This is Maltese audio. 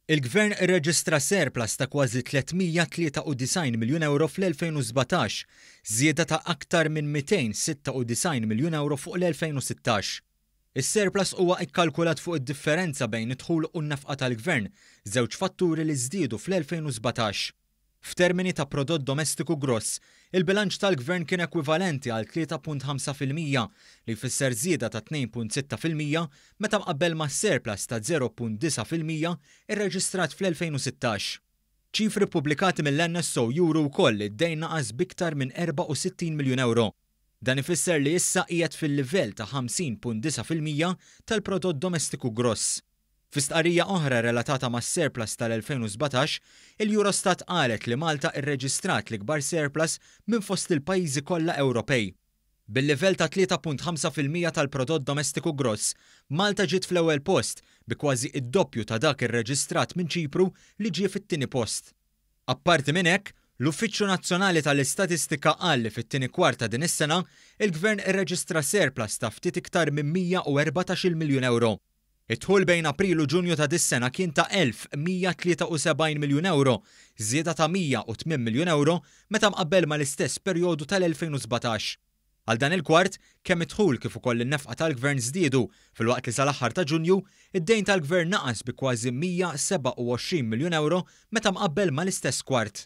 Il-Gvern irreġistra surplus ta' kważi 393 miljun euro fl-2017, żieda ta' aktar minn 296 miljun euro fuq l-2016. Is-surplus huwa kkalkulat fuq id-differenza bejn id-dħul u n-nefqa tal-Gvern, żewġ fatturi li żdiedu fl-2017. F'termini ta' prodott domestiku gross, il-bilanċ tal-Gvern kien ekwivalenti għal 3.5% li jfisser żieda ta' 2.6% meta mqabbel ma' surplus ta' 0.9% irreġistrat fl-2016. Ċifri pubblikati mill-NSO juru wkoll li d-dejn naqas biktar minn 64 miljun euro. Dan ifisser li issa qiegħed fil-livell ta' 50.9% tal-prodott domestiku gross. Fi stqarrija oħra relatata mas-surplus tal-2017, il-Eurostat qalet li Malta irreġistrat l-ikbar surplus minn fost il-pajjiżi kollha Ewropej. Bil-livell ta' 3.5% tal-prodott domestiku gross, Malta ġiet fl-ewwel post bi kważi id-doppju ta' dak irreġistrat minn Ċipru li ġie fit-tieni post. Apparti minn hekk, l-Uffiċċju Nazzjonali tal-Istatistika qal li fit-tieni kwarta din is-sena, il-Gvern irreġistra surplus ta' ftit iktar minn 114 miljun euro. Id-dħul bejn April u Ġunju ta' dis-sena kien ta' 1,173 miljun euro, żieda ta' 108 miljun euro meta mqabbel mal-istess perjodu tal-2017. Għal dan il-kwart, kemm id-dħul kif ukoll in-nefqa tal-Gvern żdiedu filwaqt li sal-aħħar ta' Ġunju, id-dejn tal-Gvern naqas bi kważi 127 miljun euro meta mqabbel mal-istess kwart.